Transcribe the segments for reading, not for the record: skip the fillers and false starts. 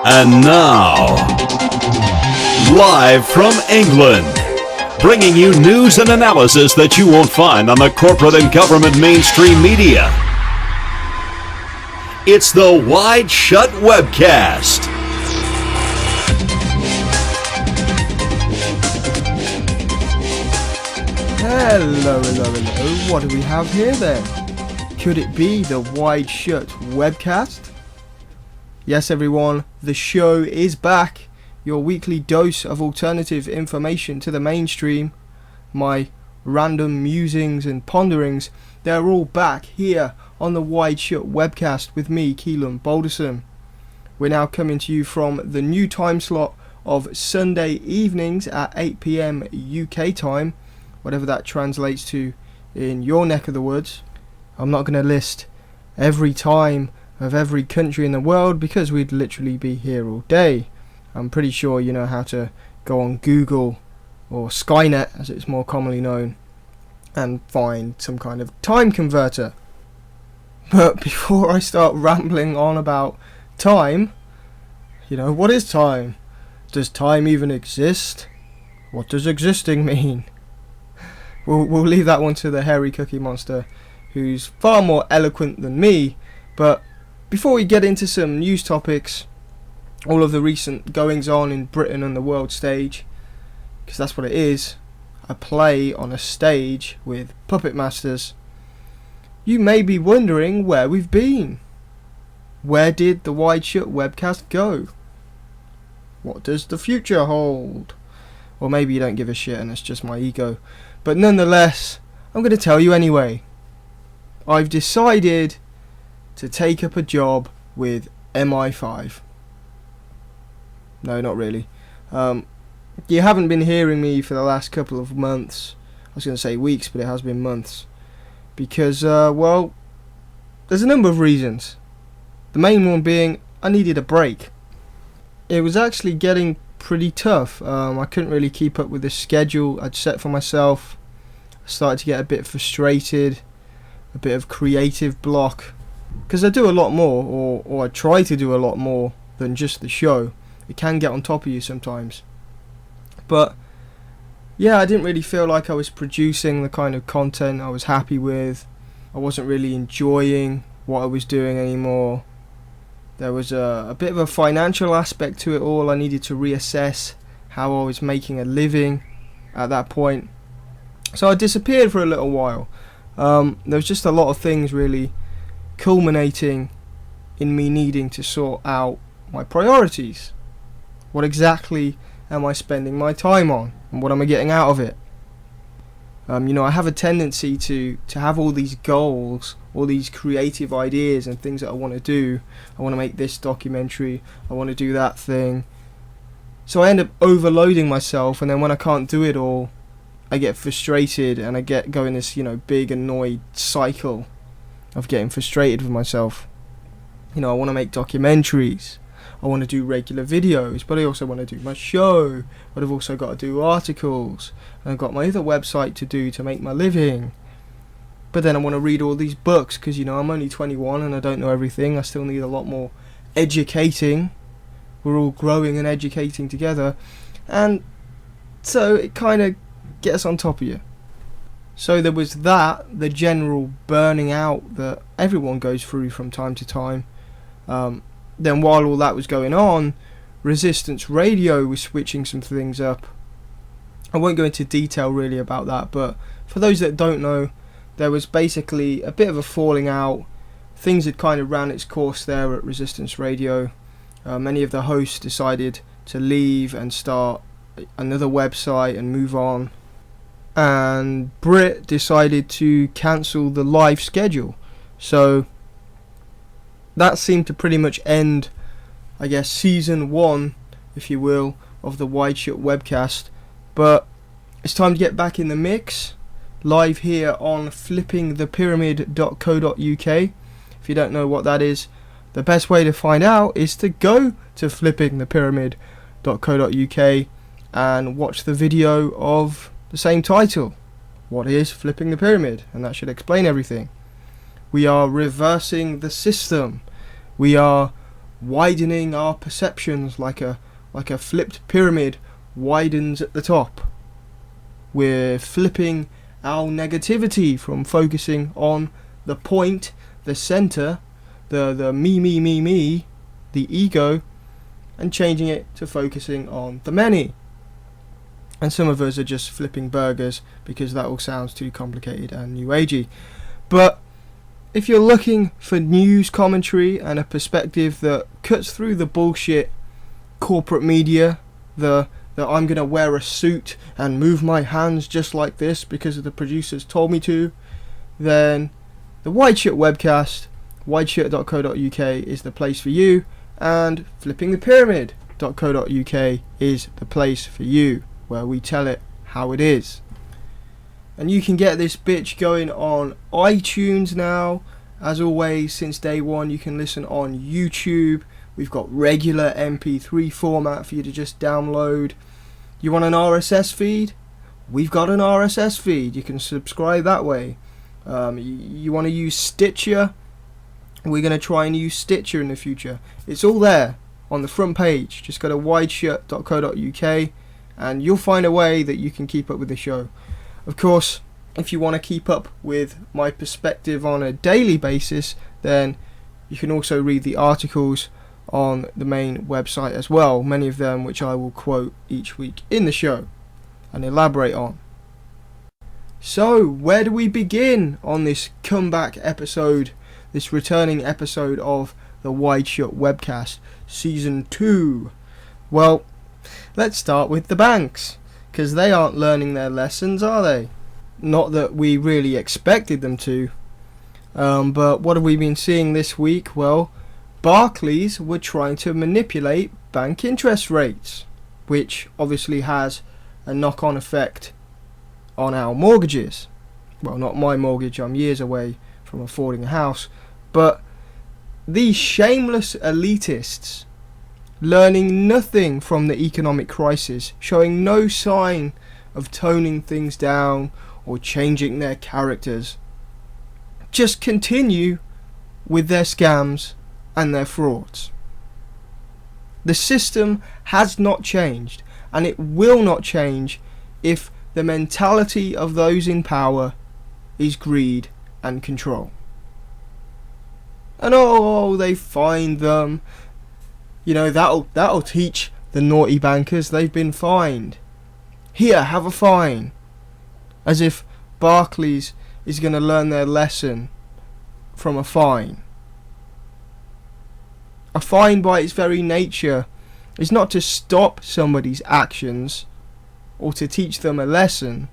And now, live from England, bringing you news and analysis that you won't find on the corporate and government mainstream media. It's the WideShut Webcast. Hello. What do we have here then? Could it be the WideShut Webcast? Yes, everyone, the show is back. Your weekly dose of alternative information to the mainstream. My random musings and ponderings, they're all back here on the WideShut Webcast with me, Keelan Balderson. We're now coming to you from the new time slot of Sunday evenings at 8 PM UK time, whatever that translates to in your neck of the woods. I'm not going to list every time of every country in the world because we'd literally be here all day. I'm pretty sure you know how to go on Google or Skynet, as it's more commonly known, and find some kind of time converter. But before I start rambling on about time, what is time? Does time even exist? What does existing mean? We'll leave that one to the hairy cookie monster, who's far more eloquent than me. But before we get into some news topics, all of the recent goings on in Britain and the world stage, because that's what it is, a play on a stage with puppet masters, you may be wondering where we've been. Where did the WideShut Webcast go? What does the future hold? Or maybe you don't give a shit and it's just my ego. But nonetheless, I'm going to tell you anyway. I've decided to take up a job with MI5. No, not really. You haven't been hearing me for the last couple of months. I was going to say weeks, but it has been months. Because, there's a number of reasons. The main one being I needed a break. It was actually getting pretty tough. I couldn't really keep up with the schedule I'd set for myself. I started to get a bit frustrated, a bit of creative block. Because I do a lot more, or I try to do a lot more than just the show. It can get on top of you sometimes. But yeah, I didn't really feel like I was producing the kind of content I was happy with. I wasn't really enjoying what I was doing anymore. There was a bit of a financial aspect to it all. I needed to reassess how I was making a living at that point. So I disappeared for a little while. There was just a lot of things really culminating in me needing to sort out my priorities. What exactly am I spending my time on, and what am I getting out of it? I have a tendency to have all these goals, all these creative ideas and things that I want to do. I want to make this documentary, I want to do that thing. So I end up overloading myself, and then when I can't do it all, I get frustrated and I get going this, big annoyed cycle of getting frustrated with myself. I want to make documentaries, I want to do regular videos, but I also want to do my show, but I've also got to do articles, and I've got my other website to do to make my living. But then I want to read all these books because, I'm only 21 and I don't know everything. I still need a lot more educating. We're all growing and educating together, and so it kind of gets on top of you. So there was that, the general burning out that everyone goes through from time to time. Then while all that was going on, Resistance Radio was switching some things up. I won't go into detail really about that, but for those that don't know, there was basically a bit of a falling out. Things had kind of ran its course there at Resistance Radio. Many of the hosts decided to leave and start another website and move on. And Brit decided to cancel the live schedule. So that seemed to pretty much end, I guess, season 1, if you will, of the WideShut Webcast. But it's time to get back in the mix, live here on flippingthepyramid.co.uk. If you don't know what that is, the best way to find out is to go to flippingthepyramid.co.uk and watch the video of the same title. What is Flipping the Pyramid? And that should explain everything. We are reversing the system. We are widening our perceptions like a flipped pyramid widens at the top. We're flipping our negativity from focusing on the point, the center, the me, the ego, and changing it to focusing on the many. And some of us are just flipping burgers because that all sounds too complicated and new agey. But if you're looking for news commentary and a perspective that cuts through the bullshit corporate media, that I'm going to wear a suit and move my hands just like this because the producers told me to, then the WideShut webcast, wideshut.co.uk, is the place for you, and flippingthepyramid.co.uk is the place for you, where we tell it how it is. And you can get this bitch going on iTunes now. As always, since day one, you can listen on YouTube. We've got regular MP3 format for you to just download. You want an RSS feed? We've got an RSS feed. You can subscribe that way. You want to use Stitcher? We're going to try and use Stitcher in the future. It's all there on the front page. Just go to wideshut.co.uk and you'll find a way that you can keep up with the show. Of course, if you want to keep up with my perspective on a daily basis, then you can also read the articles on the main website as well, many of them which I will quote each week in the show and elaborate on. So, where do we begin on this comeback episode, this returning episode of the WideShut Webcast Season 2? Well, let's start with the banks, because they aren't learning their lessons, are they? Not that we really expected them to. But what have we been seeing this week? Well, Barclays were trying to manipulate bank interest rates, which obviously has a knock-on effect on our mortgages. Well, not my mortgage, I'm years away from affording a house, but these shameless elitists, learning nothing from the economic crisis, showing no sign of toning things down or changing their characters, just continue with their scams and their frauds. The system has not changed, and it will not change if the mentality of those in power is greed and control. And they fined them. You know, that'll teach the naughty bankers they've been fined. Here, have a fine. As if Barclays is going to learn their lesson from a fine. A fine by its very nature is not to stop somebody's actions or to teach them a lesson.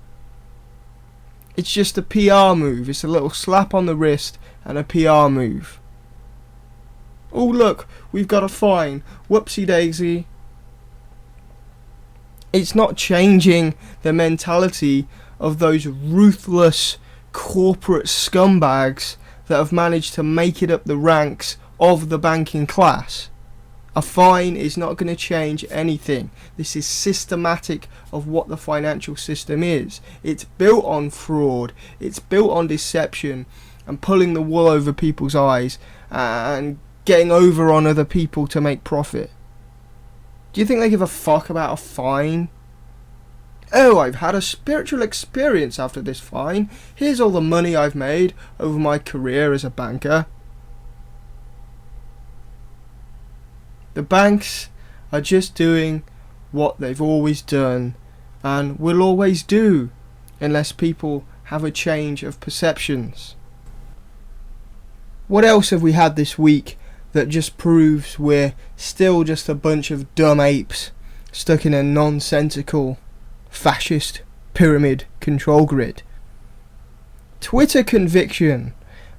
It's just a PR move. It's a little slap on the wrist and a PR move. Oh look, we've got a fine. Whoopsie daisy. It's not changing the mentality of those ruthless corporate scumbags that have managed to make it up the ranks of the banking class. A fine is not going to change anything. This is systematic of what the financial system is. It's built on fraud. It's built on deception and pulling the wool over people's eyes and getting over on other people to make profit. Do you think they give a fuck about a fine? Oh, I've had a spiritual experience after this fine. Here's all the money I've made over my career as a banker. The banks are just doing what they've always done and will always do unless people have a change of perceptions. What else have we had this week that just proves we're still just a bunch of dumb apes stuck in a nonsensical fascist pyramid control grid? Twitter conviction.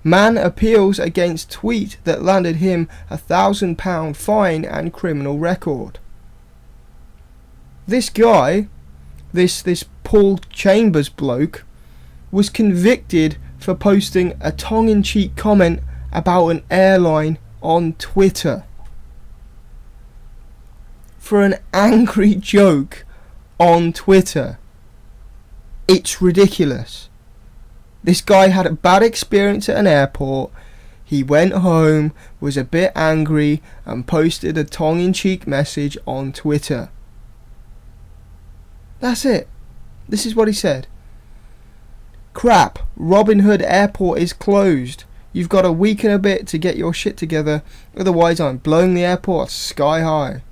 Man appeals against tweet that landed him £1,000 fine and criminal record. This guy, this Paul Chambers bloke, was convicted for posting a tongue-in-cheek comment about an airline on Twitter. For an angry joke on Twitter. It's ridiculous. This guy had a bad experience at an airport. He went home, was a bit angry, and posted a tongue-in-cheek message on Twitter. That's it. This is what he said. Crap, Robin Hood Airport is closed. You've got a week and a bit to get your shit together, otherwise I'm blowing the airport sky high.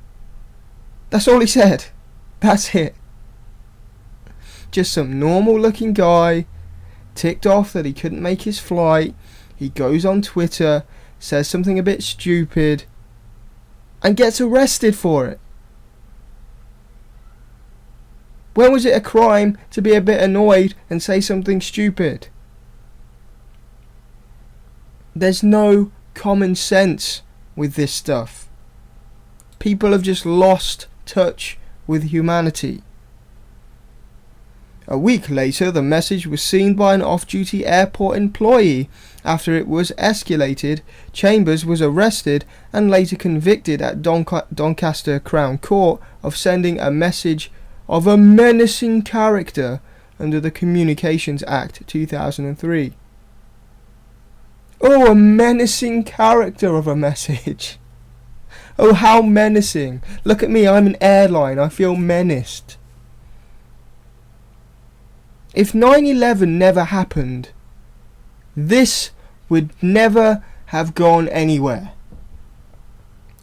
That's all he said. That's it. Just some normal looking guy, ticked off that he couldn't make his flight. He goes on Twitter, says something a bit stupid, and gets arrested for it. When was it a crime to be a bit annoyed and say something stupid? There's no common sense with this stuff. People have just lost touch with humanity. A week later, the message was seen by an off-duty airport employee. After it was escalated, Chambers was arrested and later convicted at Doncaster Crown Court of sending a message of a menacing character under the Communications Act 2003. Oh, a menacing character of a message. Oh, how menacing. Look at me, I'm an airline, I feel menaced. If 9/11 never happened, this would never have gone anywhere.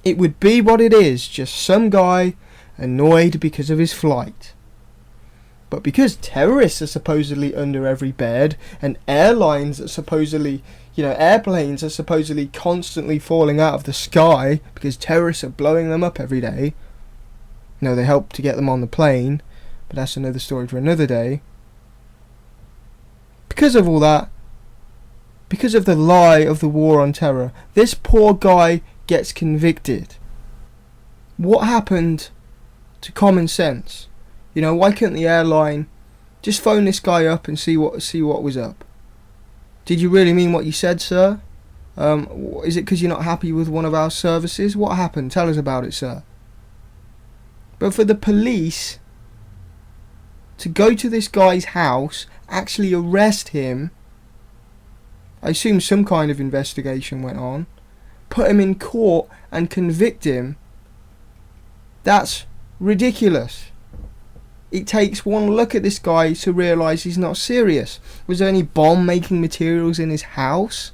It would be what it is, just some guy annoyed because of his flight. But because terrorists are supposedly under every bed, and airlines are supposedly, airplanes are supposedly constantly falling out of the sky because terrorists are blowing them up every day. No, they help to get them on the plane, but that's another story for another day. Because of all that, because of the lie of the war on terror, this poor guy gets convicted. What happened to common sense? Why couldn't the airline just phone this guy up and see what was up? Did you really mean what you said, sir? Is it because you're not happy with one of our services? What happened? Tell us about it, sir. But for the police to go to this guy's house, actually arrest him, I assume some kind of investigation went on, put him in court and convict him, that's ridiculous. It takes one look at this guy to realise he's not serious. Was there any bomb-making materials in his house?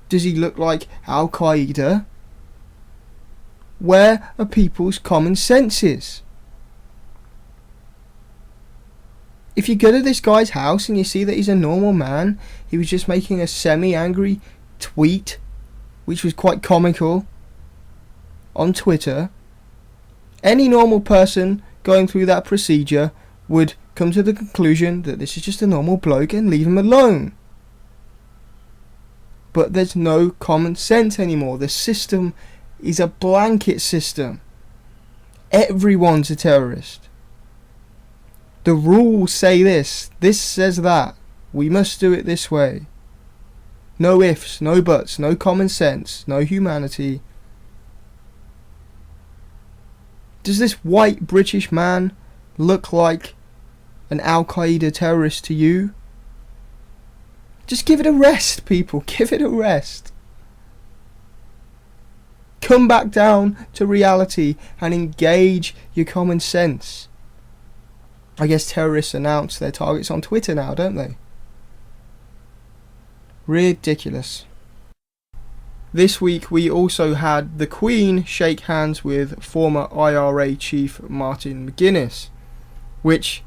Does he look like Al-Qaeda? Where are people's common senses? If you go to this guy's house and you see that he's a normal man, he was just making a semi-angry tweet, which was quite comical, on Twitter, any normal person going through that procedure would come to the conclusion that this is just a normal bloke and leave him alone. But there's no common sense anymore. The system is a blanket system. Everyone's a terrorist. The rules say this says that. We must do it this way. No ifs, no buts, no common sense, no humanity. Does this white British man look like an Al-Qaeda terrorist to you? Just give it a rest, people. Give it a rest. Come back down to reality and engage your common sense. I guess terrorists announce their targets on Twitter now, don't they? Ridiculous. This week we also had the Queen shake hands with former IRA chief Martin McGuinness, which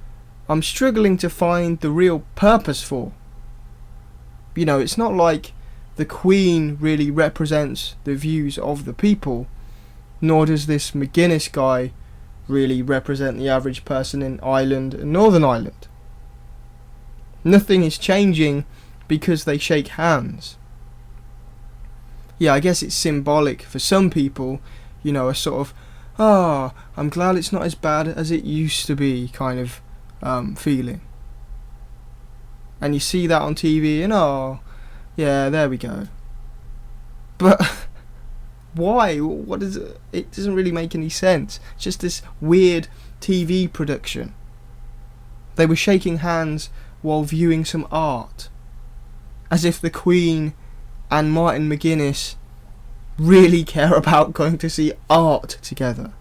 I'm struggling to find the real purpose for. It's not like the Queen really represents the views of the people, nor does this McGuinness guy really represent the average person in Ireland and Northern Ireland. Nothing is changing because they shake hands. Yeah, I guess it's symbolic for some people, a sort of, I'm glad it's not as bad as it used to be kind of feeling. And you see that on TV and yeah, there we go. But why? What is it? It doesn't really make any sense. It's just this weird TV production. They were shaking hands while viewing some art, as if the Queen and Martin McGuinness really care about going to see art together.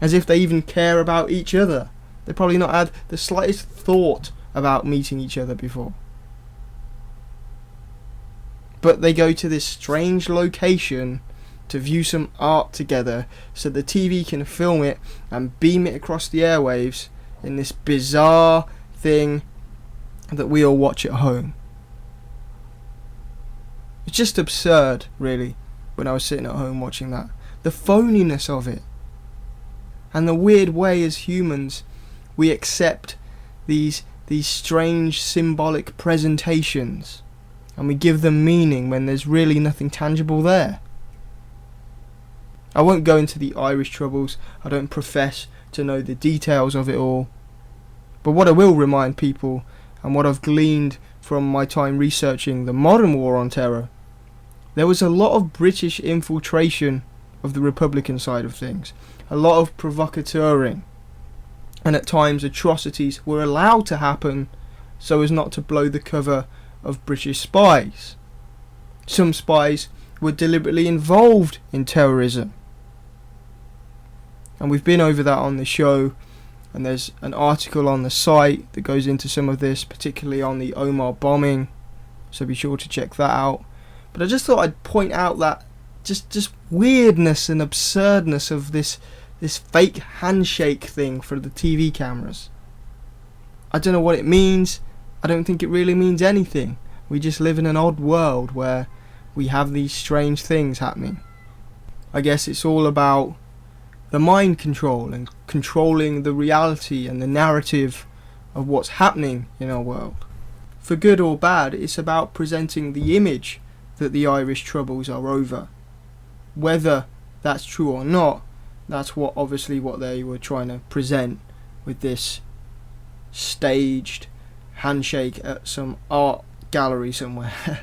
As if they even care about each other. They probably not had the slightest thought about meeting each other before. But they go to this strange location to view some art together so the TV can film it and beam it across the airwaves in this bizarre thing that we all watch at home. It's just absurd, really, when I was sitting at home watching that. The phoniness of it. And the weird way as humans we accept these strange symbolic presentations and we give them meaning when there's really nothing tangible there. I won't go into the Irish Troubles. I don't profess to know the details of it all. But what I will remind people, and what I've gleaned from my time researching the modern war on terror, there was a lot of British infiltration of the Republican side of things. A lot of provocateuring. And at times atrocities were allowed to happen so as not to blow the cover of British spies. Some spies were deliberately involved in terrorism. And we've been over that on the show, and there's an article on the site that goes into some of this, particularly on the Omar bombing, so be sure to check that out. But I just thought I'd point out that just weirdness and absurdness of this fake handshake thing for the TV cameras. I don't know what it means. I don't think it really means anything. We just live in an odd world where we have these strange things happening. I guess it's all about the mind control and controlling the reality and the narrative of what's happening in our world. For good or bad, it's about presenting the image that the Irish Troubles are over. Whether that's true or not, that's what they were trying to present with this staged handshake at some art gallery somewhere.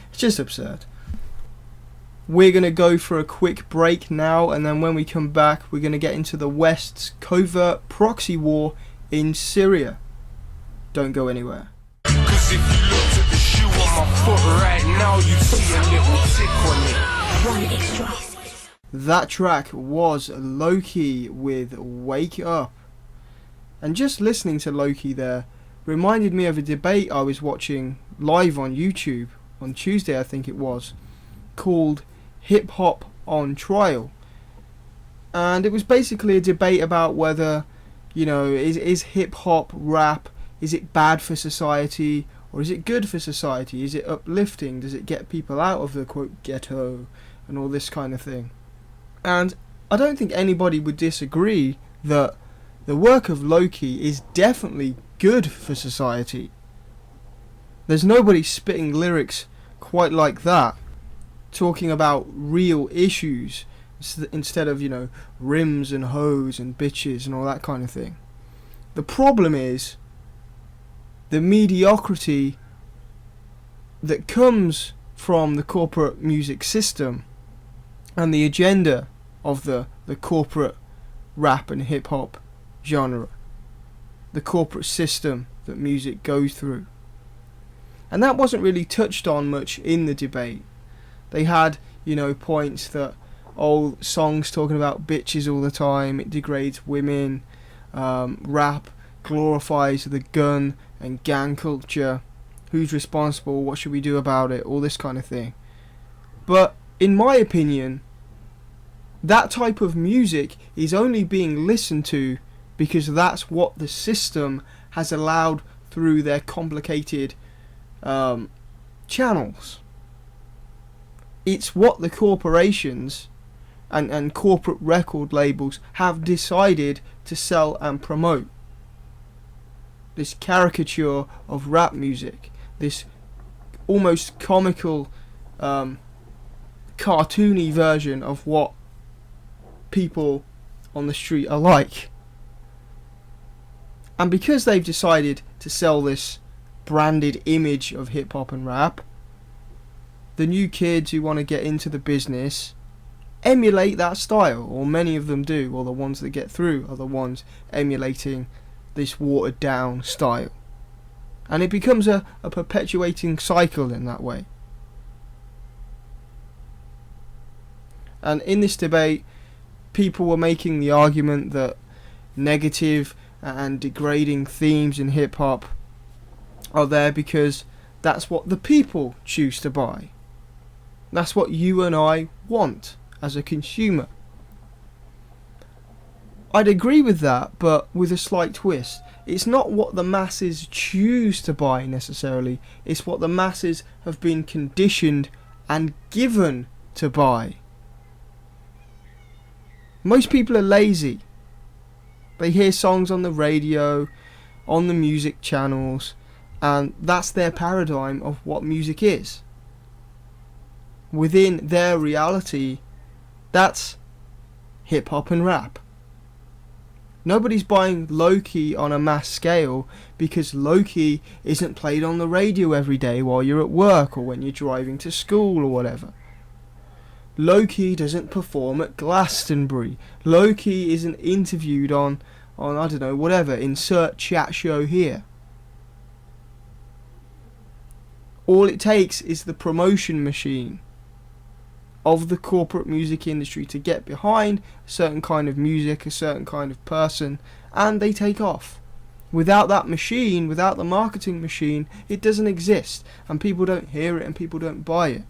It's just absurd. We're going to go for a quick break now, and then when we come back we're going to get into the West's covert proxy war in Syria. Don't go anywhere. 'Cause if you looked at the shoe on my foot right now, you'd see a little tick on it. One extra. That track was Loki with Wake Up. And just listening to Loki there reminded me of a debate I was watching live on YouTube on Tuesday, I think it was, called Hip Hop on Trial. And it was basically a debate about whether, is hip hop rap, is it bad for society or is it good for society? Is it uplifting? Does it get people out of the quote ghetto and all this kind of thing? And I don't think anybody would disagree that the work of Loki is definitely good for society. There's nobody spitting lyrics quite like that, talking about real issues instead of, rims and hoes and bitches and all that kind of thing. The problem is the mediocrity that comes from the corporate music system and the agenda of the corporate rap and hip hop genre, the corporate system that music goes through. And that wasn't really touched on much in the debate. They had, points that, songs talking about bitches all the time, it degrades women, rap glorifies the gun and gang culture, who's responsible, what should we do about it, all this kind of thing. But in my opinion, that type of music is only being listened to because that's what the system has allowed through their complicated channels. It's what the corporations and corporate record labels have decided to sell and promote. This caricature of rap music, this almost comical, cartoony version of what people on the street are like. And because they've decided to sell this branded image of hip hop and rap, the new kids who want to get into the business emulate that style, or many of them do, or the ones that get through are the ones emulating this watered down style. And it becomes a perpetuating cycle in that way. And in this debate, people were making the argument that negative and degrading themes in hip hop are there because that's what the people choose to buy. That's what you and I want as a consumer. I'd agree with that, but with a slight twist. It's not what the masses choose to buy necessarily, it's what the masses have been conditioned and given to buy. Most people are lazy. They hear songs on the radio, on the music channels, and that's their paradigm of what music is. Within their reality, that's hip hop and rap. Nobody's buying Loki on a mass scale because Loki isn't played on the radio every day while you're at work or when you're driving to school or whatever. Loki doesn't perform at Glastonbury. Loki isn't interviewed on I don't know, whatever, insert chat show here. All it takes is the promotion machine of the corporate music industry to get behind a certain kind of music, a certain kind of person, and they take off. Without that machine, without the marketing machine, it doesn't exist, and people don't hear it and people don't buy it.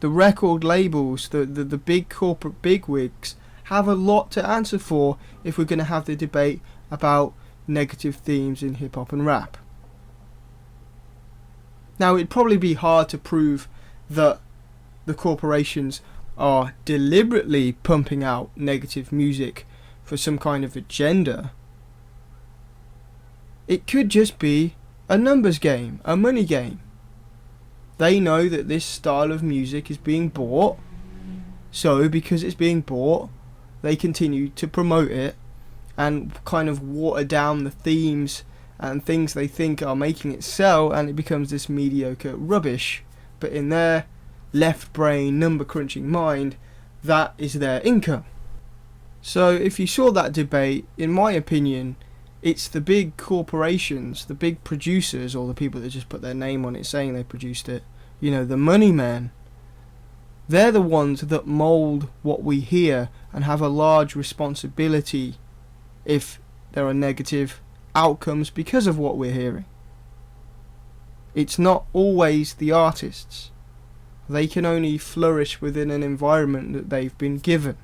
The record labels, the big corporate bigwigs, have a lot to answer for if we're going to have the debate about negative themes in hip hop and rap. Now, it'd probably be hard to prove that the corporations are deliberately pumping out negative music for some kind of agenda. It could just be a numbers game, a money game. They know that this style of music is being bought, so because it's being bought, they continue to promote it and kind of water down the themes and things they think are making it sell, and it becomes this mediocre rubbish. But in their left brain, number crunching mind, that is their income. So if you saw that debate, in my opinion, it's the big corporations, the big producers, or the people that just put their name on it saying they produced it, you know, the money men. They're the ones that mould what we hear and have a large responsibility if there are negative outcomes because of what we're hearing. It's not always the artists. They can only flourish within an environment that they've been given.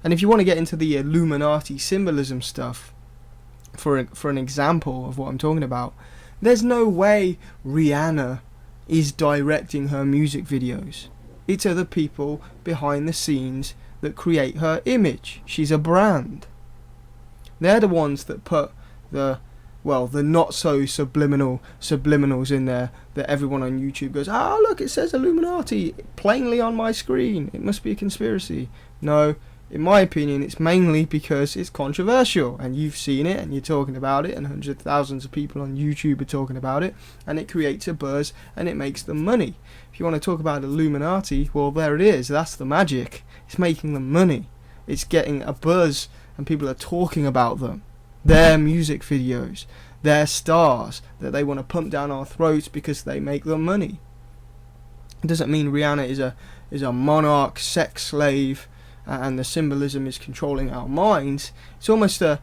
And if you want to get into the Illuminati symbolism stuff, for an example of what I'm talking about, there's no way Rihanna is directing her music videos. It's other people behind the scenes that create her image. She's a brand. They're the ones that put the not so subliminals in there that everyone on YouTube goes, look, it says Illuminati plainly on my screen. It must be a conspiracy. No, in my opinion, it's mainly because it's controversial and you've seen it and you're talking about it and hundreds of thousands of people on YouTube are talking about it, and it creates a buzz and it makes them money. If you want to talk about Illuminati, well, there it is. That's the magic. It's making them money. It's getting a buzz and people are talking about them. Their music videos, their stars that they want to pump down our throats because they make them money. It doesn't mean Rihanna is a monarch, sex slave, and the symbolism is controlling our minds. It's almost a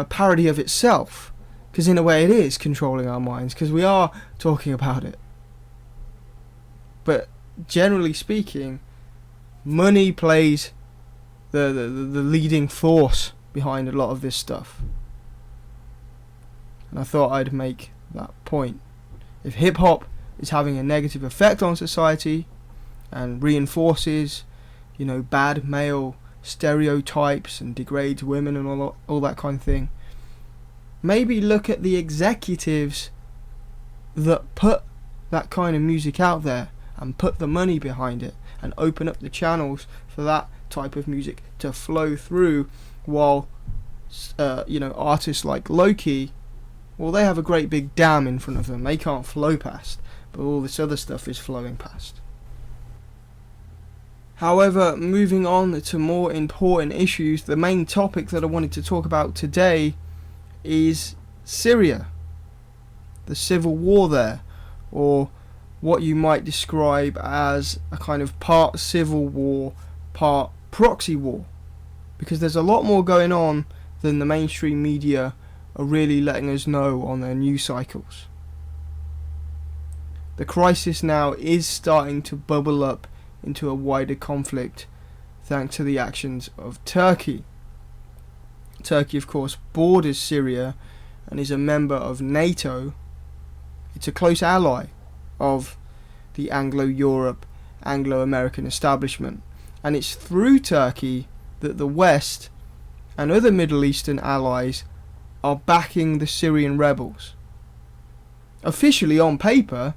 parody of itself, because in a way it is controlling our minds, because we are talking about it. But generally speaking, money plays the leading force behind a lot of this stuff. And I thought I'd make that point. If hip-hop is having a negative effect on society and reinforces, you know, bad male stereotypes and degrades women and all that kind of thing, maybe look at the executives that put that kind of music out there and put the money behind it and open up the channels for that type of music to flow through, while artists like Loki, well, they have a great big dam in front of them they can't flow past, but all this other stuff is flowing past. However, moving on to more important issues, the main topic that I wanted to talk about today is Syria, the civil war there, or what you might describe as a kind of part civil war, part proxy war, because there's a lot more going on than the mainstream media are really letting us know on their news cycles. The crisis now is starting to bubble up into a wider conflict thanks to the actions of Turkey. Turkey, of course, borders Syria and is a member of NATO. It's a close ally of the Anglo-Europe, Anglo-American establishment, and it's through Turkey that the West and other Middle Eastern allies are backing the Syrian rebels. Officially on paper,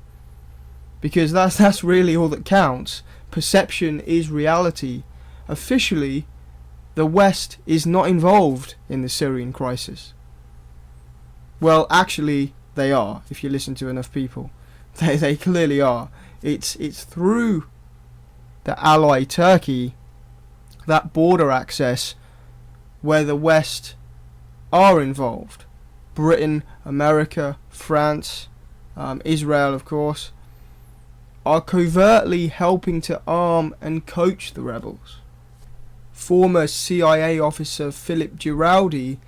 because that's really all that counts. Perception is reality. Officially, the West is not involved in the Syrian crisis. Well, actually, they are, if you listen to enough people. They clearly are. It's through the ally Turkey, that border access, where the West are involved. Britain, America, France, Israel, of course, are covertly helping to arm and coach the rebels. Former CIA officer Philip Giraldi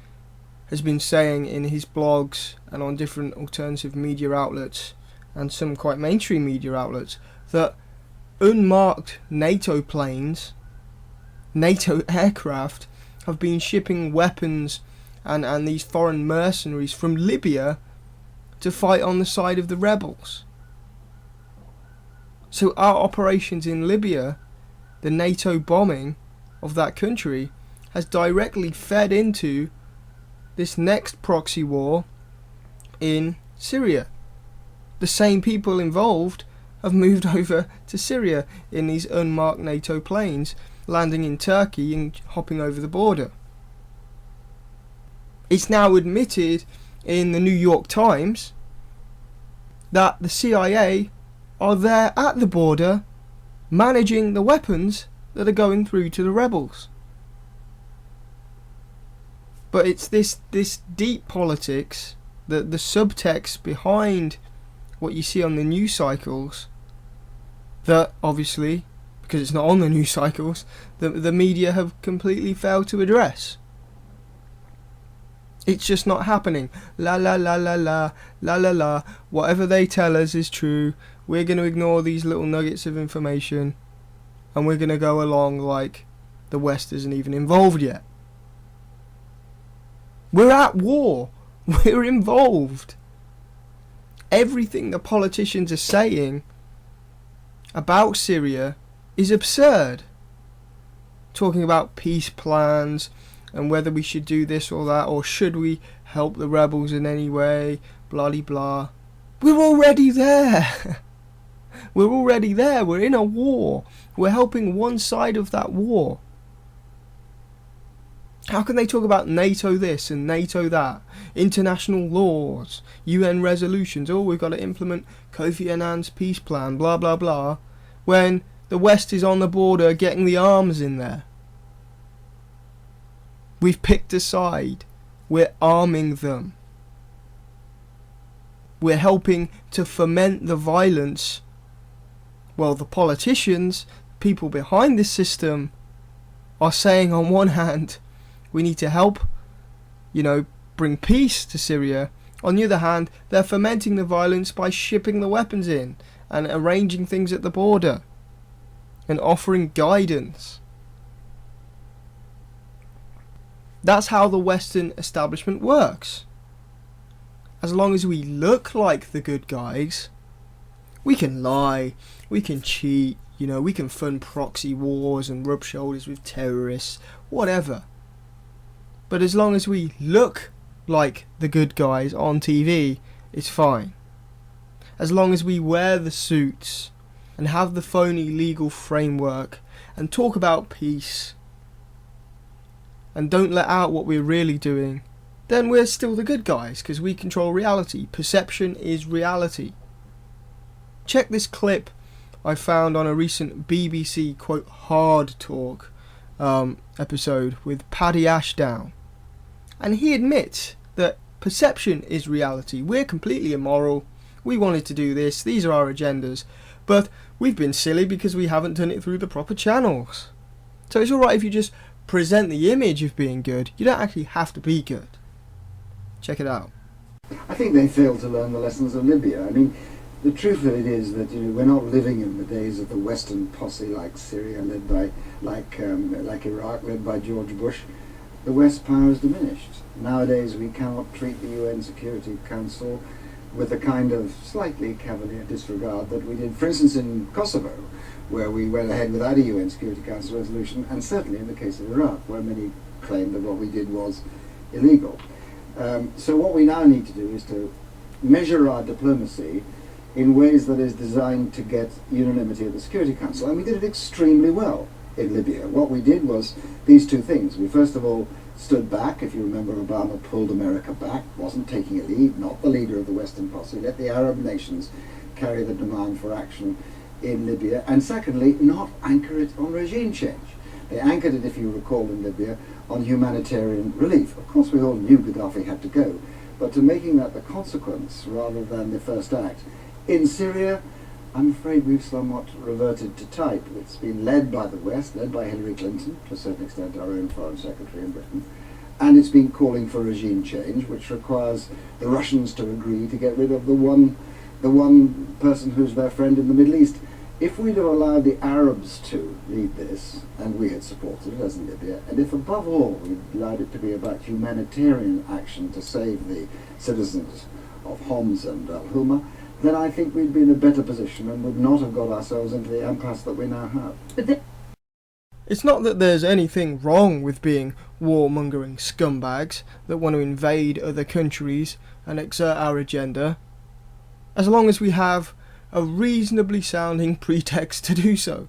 has been saying in his blogs and on different alternative media outlets and some quite mainstream media outlets that unmarked NATO planes, NATO aircraft, have been shipping weapons and these foreign mercenaries from Libya to fight on the side of the rebels. So our operations in Libya, the NATO bombing of that country, has directly fed into this next proxy war in Syria. The same people involved have moved over to Syria in these unmarked NATO planes, landing in Turkey and hopping over the border. It's now admitted in the New York Times that the CIA are there at the border managing the weapons that are going through to the rebels. But it's this deep politics, the subtext behind what you see on the news cycles, that obviously, because it's not on the news cycles, the media have completely failed to address. It's just not happening. La la la la la, la la la, whatever they tell us is true. We're going to ignore these little nuggets of information and we're going to go along like the West isn't even involved yet. We're at war. We're involved. Everything the politicians are saying about Syria is absurd. Talking about peace plans and whether we should do this or that, or should we help the rebels in any way, blah de blah. We're already there. We're already there. We're in a war. We're helping one side of that war. How can they talk about NATO this and NATO that? International laws, UN resolutions, oh, we've got to implement Kofi Annan's peace plan, blah blah blah, when the West is on the border getting the arms in there. We've picked a side. We're arming them. We're helping to foment the violence. Well, the politicians, people behind this system, are saying on one hand, we need to help, bring peace to Syria. On the other hand, they're fomenting the violence by shipping the weapons in and arranging things at the border and offering guidance. That's how the Western establishment works. As long as we look like the good guys, we can lie, we can cheat, we can fund proxy wars and rub shoulders with terrorists, whatever. But as long as we look like the good guys on TV, it's fine. As long as we wear the suits and have the phony legal framework and talk about peace and don't let out what we're really doing, then we're still the good guys because we control reality. Perception is reality. Check this clip I found on a recent BBC quote hard talk episode with Paddy Ashdown, and he admits that perception is reality. We're completely immoral, we wanted to do this, these are our agendas, but we've been silly because we haven't done it through the proper channels. So it's alright if you just present the image of being good, you don't actually have to be good. Check it out. I think they failed to learn the lessons of Libya. I mean, the truth of it is that we're not living in the days of the Western posse like Syria, led by like Iraq, led by George Bush. The West power is diminished. Nowadays, we cannot treat the UN Security Council with the kind of slightly cavalier disregard that we did, for instance, in Kosovo, where we went ahead without a UN Security Council resolution, and certainly in the case of Iraq, where many claimed that what we did was illegal. So what we now need to do is to measure our diplomacy in ways that is designed to get unanimity at the Security Council, and we did it extremely well in Libya. What we did was these two things. We first of all stood back. If you remember, Obama pulled America back, wasn't taking a lead, not the leader of the Western posse, let the Arab nations carry the demand for action in Libya, and secondly, not anchor it on regime change. They anchored it, if you recall, in Libya on humanitarian relief. Of course, we all knew Gaddafi had to go, but to making that the consequence rather than the first act. In Syria, I'm afraid we've somewhat reverted to type. It's been led by the West, led by Hillary Clinton, to a certain extent our own Foreign Secretary in Britain, and it's been calling for regime change, which requires the Russians to agree to get rid of the one person who's their friend in the Middle East. If we'd have allowed the Arabs to lead this, and we had supported it, as in Libya, and if above all we'd allowed it to be about humanitarian action to save the citizens of Homs and Al-Huma, then I think we'd be in a better position and would not have got ourselves into the impasse that we now have. It's not that there's anything wrong with being warmongering scumbags that want to invade other countries and exert our agenda, as long as we have a reasonably sounding pretext to do so.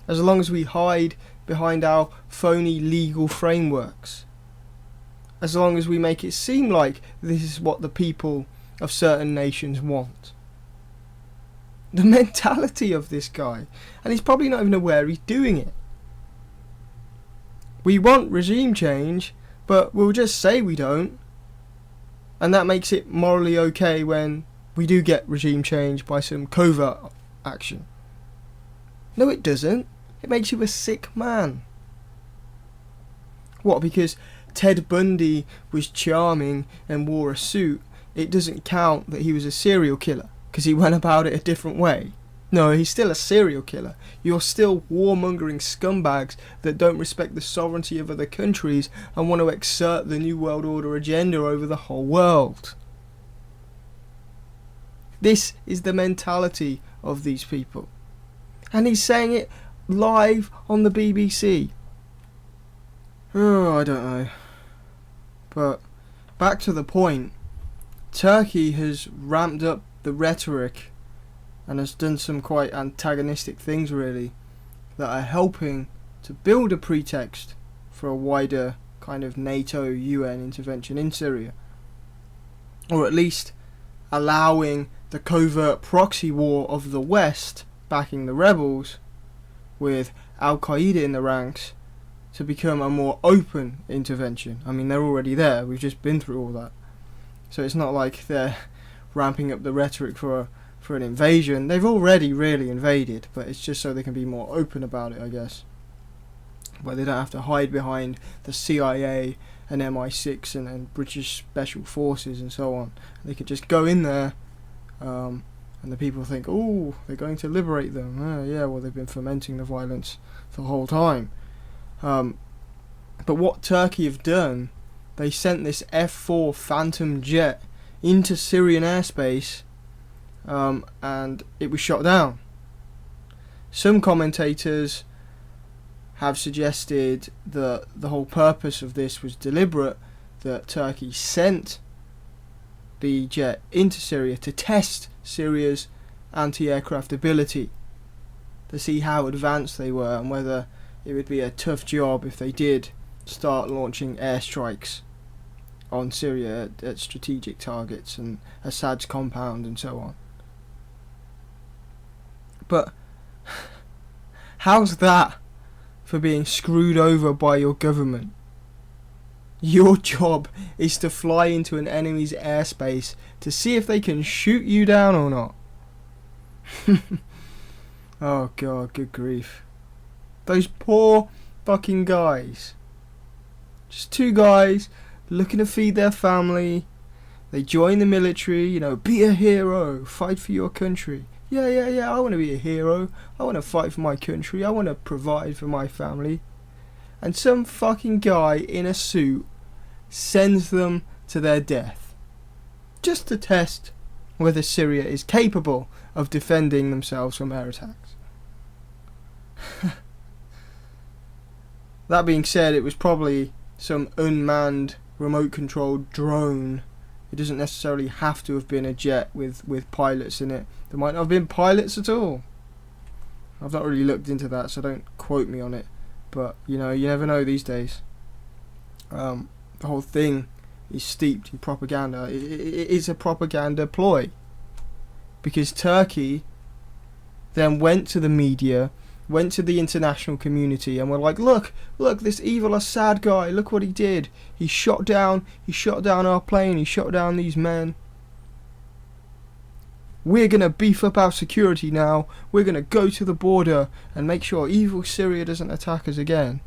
As long as we hide behind our phony legal frameworks. As long as we make it seem like this is what the people of certain nations want. The mentality of this guy, and he's probably not even aware he's doing it. We want regime change, but we'll just say we don't, and that makes it morally okay when we do get regime change by some covert action. No, it doesn't. It makes you a sick man. What, because Ted Bundy was charming and wore a suit, it doesn't count that he was a serial killer because he went about it a different way? No, he's still a serial killer. You're still warmongering scumbags that don't respect the sovereignty of other countries and want to exert the New World Order agenda over the whole world. This is the mentality of these people. And he's saying it live on the BBC. Oh, I don't know. But back to the point. Turkey has ramped up the rhetoric and has done some quite antagonistic things, really, that are helping to build a pretext for a wider kind of NATO UN intervention in Syria. Or at least allowing the covert proxy war of the West backing the rebels, with Al-Qaeda in the ranks, to become a more open intervention. I mean, they're already there, we've just been through all that. So it's not like they're ramping up the rhetoric for an invasion. They've already really invaded, but it's just so they can be more open about it, I guess. Where they don't have to hide behind the CIA and MI6 and British Special Forces and so on. They could just go in there, and the people think, oh, they're going to liberate them. Yeah, well, they've been fomenting the violence the whole time. But what Turkey have done, they sent this F-4 Phantom jet into Syrian airspace, and it was shot down. Some commentators have suggested that the whole purpose of this was deliberate, that Turkey sent the jet into Syria to test Syria's anti-aircraft ability, to see how advanced they were and whether it would be a tough job if they did start launching airstrikes on Syria at strategic targets and Assad's compound and so on. But how's that for being screwed over by your government? Your job is to fly into an enemy's airspace to see if they can shoot you down or not. Oh god, good grief. Those poor fucking guys. Just two guys looking to feed their family. They join the military, you know, be a hero, fight for your country. Yeah, I want to be a hero. I want to fight for my country. I want to provide for my family. And some fucking guy in a suit sends them to their death. Just to test whether Syria is capable of defending themselves from air attacks. That being said, it was probably some unmanned remote controlled drone. It doesn't necessarily have to have been a jet with pilots in it. There might not have been pilots at all. I've not really looked into that, so don't quote me on it. But, you know, you never know these days. The whole thing is steeped in propaganda. It is a propaganda ploy. Because Turkey then went to the media, went to the international community, and were like, look, this evil Assad guy, look what he did. He shot down our plane, he shot down these men. We're going to beef up our security now. We're going to go to the border and make sure evil Syria doesn't attack us again.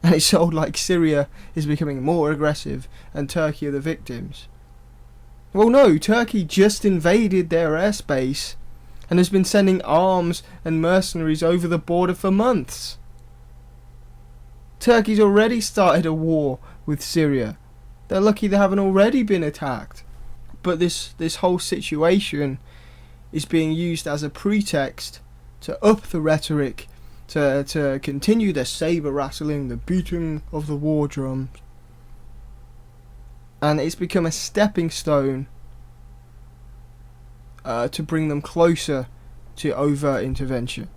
And it's sold like Syria is becoming more aggressive and Turkey are the victims. Well, no, Turkey just invaded their airspace and has been sending arms and mercenaries over the border for months. Turkey's already started a war with Syria. They're lucky they haven't already been attacked. But this whole situation is being used as a pretext to up the rhetoric, to continue the saber rattling, the beating of the war drums. And it's become a stepping stone to bring them closer to overt intervention.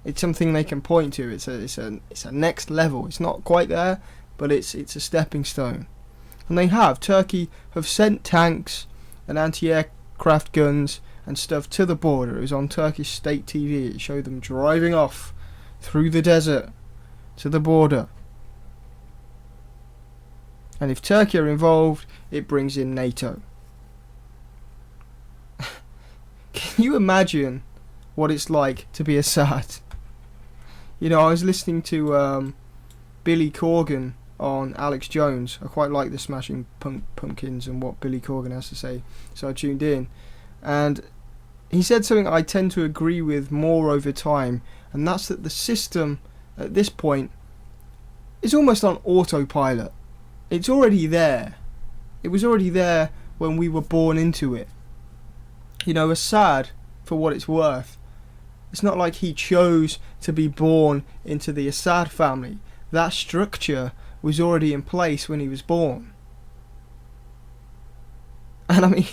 It's something they can point to. It's a next level. It's not quite there, but it's a stepping stone. And they have. Turkey have sent tanks and anti-aircraft guns and stuff to the border. It was on Turkish state TV. It showed them driving off through the desert to the border. And if Turkey are involved, it brings in NATO. Can you imagine what it's like to be Assad? You know, I was listening to Billy Corgan on Alex Jones. I quite like the Smashing Pumpkins and what Billy Corgan has to say, so I tuned in, and he said something I tend to agree with more over time, and that's that the system at this point is almost on autopilot. It's already there. It was already there when we were born into it. You know, Assad, for what it's worth, it's not like he chose to be born into the Assad family. That structure was already in place when he was born. And I mean,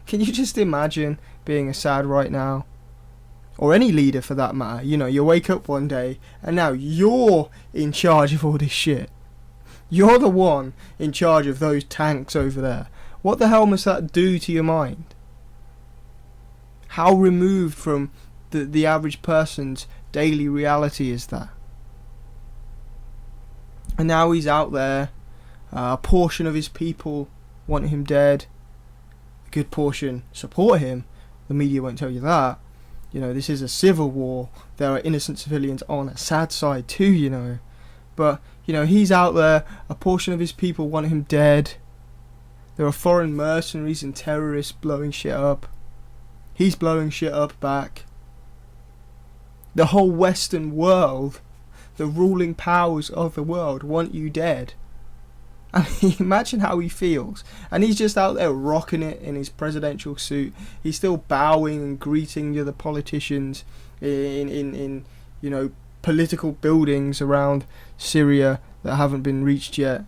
can you just imagine being Assad right now? Or any leader for that matter. You know, you wake up one day and now you're in charge of all this shit. You're the one in charge of those tanks over there. What the hell must that do to your mind? How removed from the average person's daily reality is that? And now he's out there. A portion of his people want him dead. A good portion support him. The media won't tell you that. You know, this is a civil war. There are innocent civilians on Assad's side too, you know. But, you know, he's out there. A portion of his people want him dead. There are foreign mercenaries and terrorists blowing shit up. He's blowing shit up back. The whole Western world, the ruling powers of the world, want you dead. I mean, imagine how he feels. And he's just out there rocking it in his presidential suit. He's still bowing and greeting the other politicians in you know, political buildings around Syria that haven't been reached yet.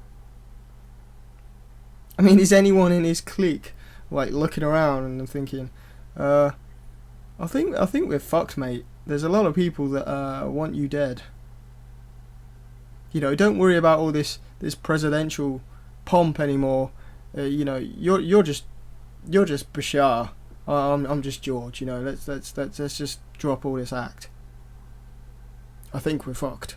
I mean, is anyone in his clique like looking around and thinking, I think we're fucked, mate. There's a lot of people that want you dead. You know, don't worry about all this presidential pomp anymore. You know, you're just Bashar. I'm just George. You know, let's just drop all this act. I think we're fucked.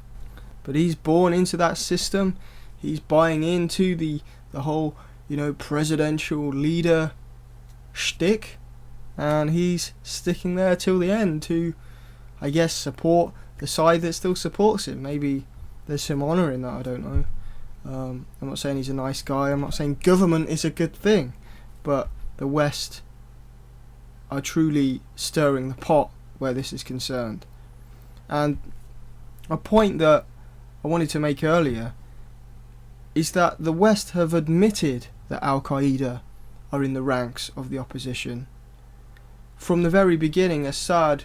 But he's born into that system. he's buying into the whole, presidential leader shtick, and he's sticking there till the end to, I guess, support the side that still supports him. Maybe there's some honour in that, I don't know. I'm not saying he's a nice guy, I'm not saying government is a good thing, but the West are truly stirring the pot where this is concerned. And a point that I wanted to make earlier is that the West have admitted that Al-Qaeda are in the ranks of the opposition. From the very beginning, Assad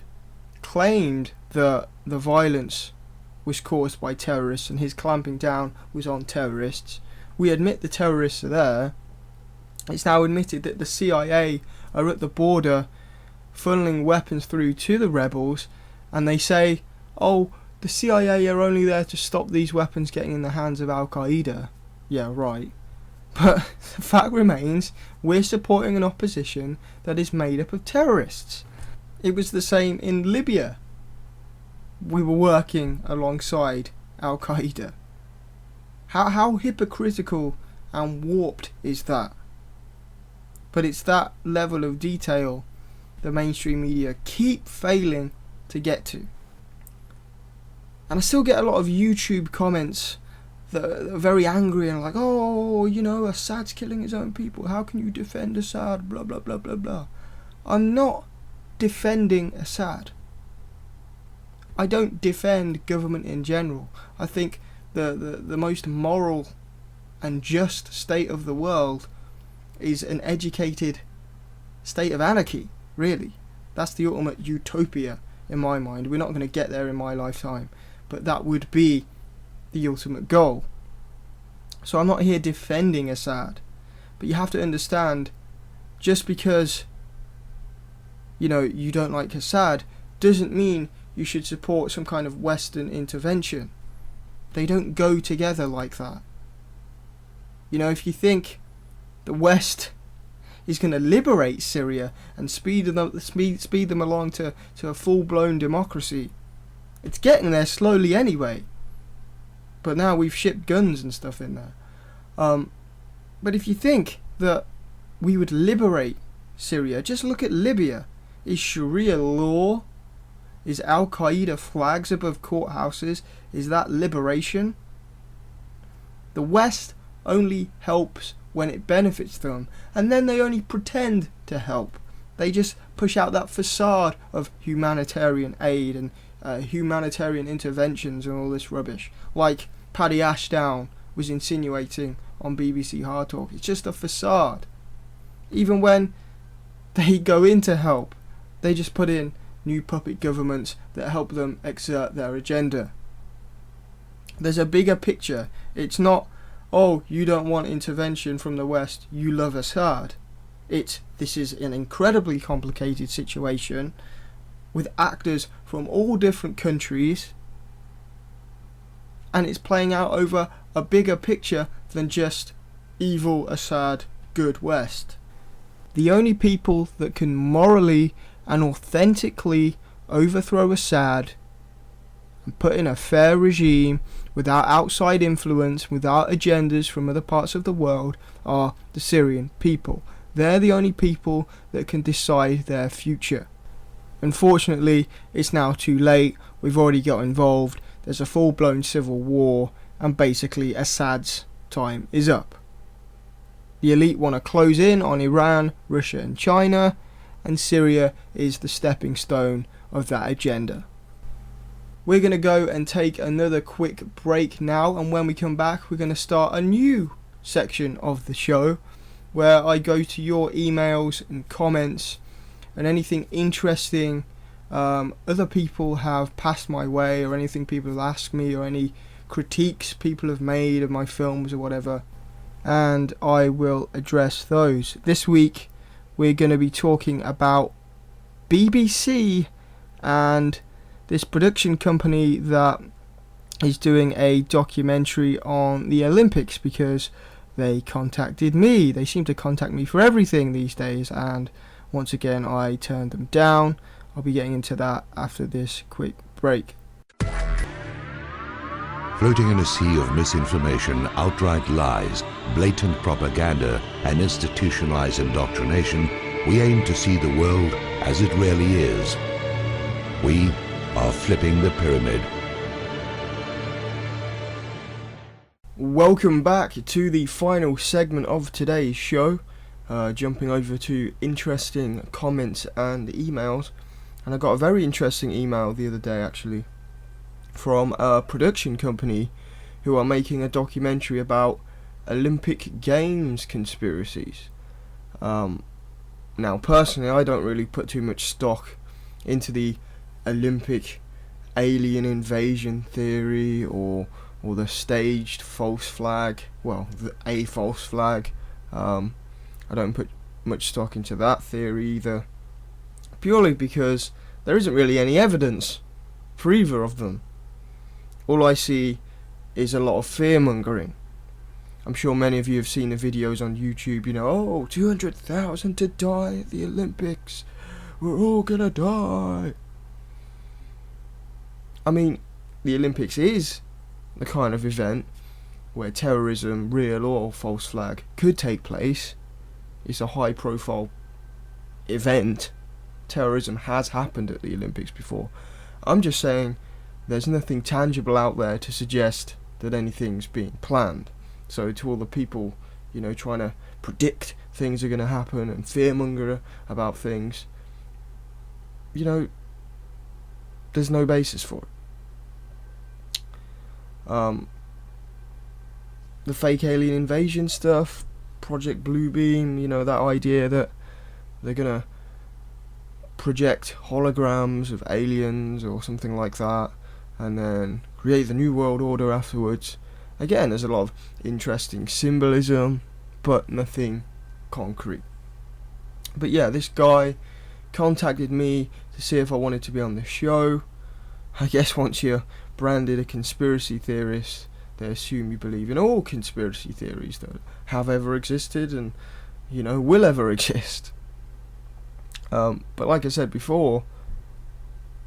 claimed that the violence was caused by terrorists and his clamping down was on terrorists. We admit the terrorists are there. It's now admitted that the CIA are at the border funneling weapons through to the rebels, and they say, oh, the CIA are only there to stop these weapons getting in the hands of Al-Qaeda. Yeah, right. But the fact remains, we're supporting an opposition that is made up of terrorists. It was the same in Libya. We were working alongside Al-Qaeda. How hypocritical and warped is that? But it's that level of detail the mainstream media keep failing to get to. And I still get a lot of YouTube comments that are very angry and like, oh, Assad's killing his own people. How can you defend Assad? Blah, blah, blah, blah, blah. I'm not defending Assad. I don't defend government in general. I think the most moral and just state of the world is an educated state of anarchy, really. That's the ultimate utopia in my mind. We're not going to get there in my lifetime, but that would be the ultimate goal. So I'm not here defending Assad, but you have to understand, just because you don't like Assad doesn't mean you should support some kind of Western intervention. They don't go together like that. If you think the West is going to liberate Syria and speed them along to a full-blown democracy, it's getting there slowly anyway. But now we've shipped guns and stuff in there. But if you think that we would liberate Syria, just look at Libya. Is Sharia law, is Al-Qaeda flags above courthouses, is that liberation? The West only helps when it benefits them, and then they only pretend to help. They just push out that facade of humanitarian aid and humanitarian interventions and all this rubbish, like Paddy Ashdown was insinuating on BBC Hard Talk. It's just a facade. Even when they go in to help, they just put in new puppet governments that help them exert their agenda. There's a bigger picture. It's not, oh, you don't want intervention from the West, you love Assad. This is an incredibly complicated situation with actors from all different countries, and it's playing out over a bigger picture than just evil Assad, good West. The only people that can morally and authentically overthrow Assad and put in a fair regime without outside influence, without agendas from other parts of the world, are the Syrian people. They're the only people that can decide their future. Unfortunately, it's now too late. We've already got involved. There's a full-blown civil war, and basically Assad's time is up. The elite want to close in on Iran, Russia and China, and Syria is the stepping stone of that agenda. We're going to go and take another quick break now, and when we come back we're going to start a new section of the show where I go to your emails and comments and anything interesting other people have passed my way, or anything people have asked me, or any critiques people have made of my films or whatever, and I will address those. This week we're going to be talking about BBC and this production company that is doing a documentary on the Olympics, because they contacted me. They seem to contact me for everything these days, and once again I turned them down. I'll be getting into that after this quick break. Floating in a sea of misinformation, outright lies, blatant propaganda, and institutionalized indoctrination, we aim to see the world as it really is. We are flipping the pyramid. Welcome back to the final segment of today's show. Jumping over to interesting comments and emails. And I got a very interesting email the other day actually from a production company who are making a documentary about Olympic Games conspiracies. Now personally I don't really put too much stock into the Olympic alien invasion theory or the staged false flag, a false flag. I don't put much stock into that theory either, purely because there isn't really any evidence for either of them. All I see is a lot of fear-mongering. I'm sure many of you have seen the videos on YouTube, 200,000 to die at the Olympics, we're all gonna die. I mean, the Olympics is the kind of event where terrorism, real or false flag, could take place. It's a high profile event. Terrorism has happened at the Olympics before. I'm just saying there's nothing tangible out there to suggest that anything's being planned. So to all the people, trying to predict things are going to happen and fearmonger about things, there's no basis for it. The fake alien invasion stuff, Project Bluebeam, that idea that they're going to project holograms of aliens or something like that and then create the New World Order afterwards. Again, there's a lot of interesting symbolism, but nothing concrete. But yeah, this guy contacted me to see if I wanted to be on the show. I guess once you're branded a conspiracy theorist, they assume you believe in all conspiracy theories that have ever existed and, will ever exist. But like I said before,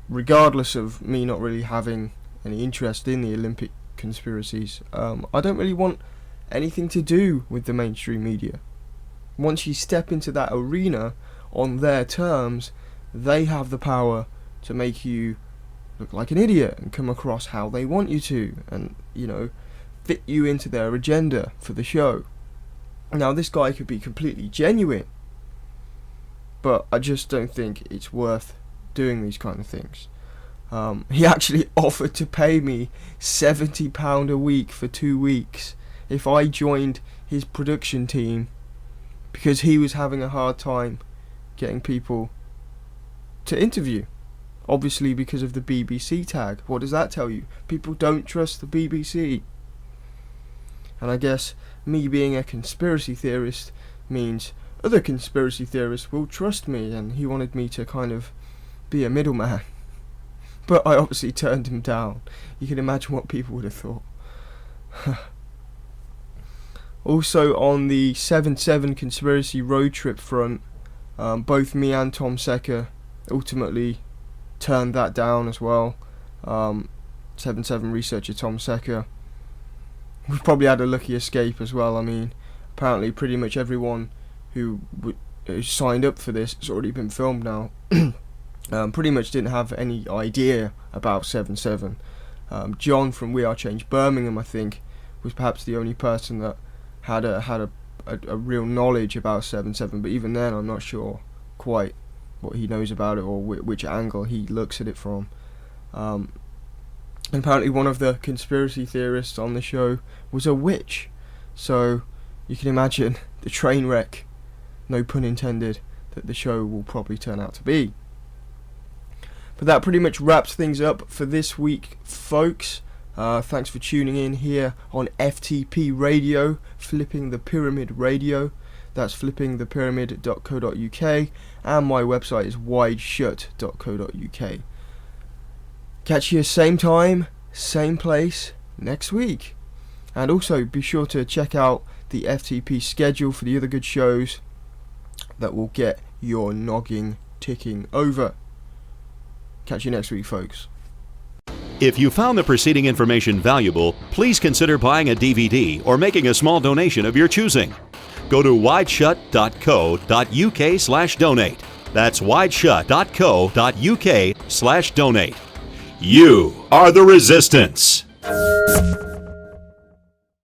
regardless of me not really having any interest in the Olympic conspiracies, I don't really want anything to do with the mainstream media. Once you step into that arena on their terms, they have the power to make you look like an idiot and come across how they want you to, and fit you into their agenda for the show. Now this guy could be completely genuine, but I just don't think it's worth doing these kind of things. He actually offered to pay me £70 a week for 2 weeks if I joined his production team, because he was having a hard time getting people to interview. Obviously because of the BBC tag. What does that tell you? People don't trust the BBC. And I guess me being a conspiracy theorist means other conspiracy theorists will trust me, and he wanted me to kind of be a middleman. But I obviously turned him down. You can imagine what people would have thought. Also on the 7/7 conspiracy road trip front, both me and Tom Secker ultimately turned that down as well. 7/7 researcher Tom Secker. We've probably had a lucky escape as well. I mean, apparently pretty much everyone who signed up for this has already been filmed now. Pretty much didn't have any idea about 7/7. John from We Are Change Birmingham, I think, was perhaps the only person that had a real knowledge about 7/7. But even then, I'm not sure quite what he knows about it or which angle he looks at it from. And apparently one of the conspiracy theorists on the show was a witch, so you can imagine the train wreck, no pun intended, that the show will probably turn out to be. But that pretty much wraps things up for this week, folks. Thanks for tuning in here on FTP Radio, Flipping the Pyramid Radio. That's flippingthepyramid.co.uk, and my website is wideshut.co.uk. Catch you same time, same place next week. And also be sure to check out the FTP schedule for the other good shows that will get your noggin ticking over. Catch you next week, folks. If you found the preceding information valuable, please consider buying a DVD or making a small donation of your choosing. Go to wideshut.co.uk/donate. That's wideshut.co.uk/donate. You are the resistance.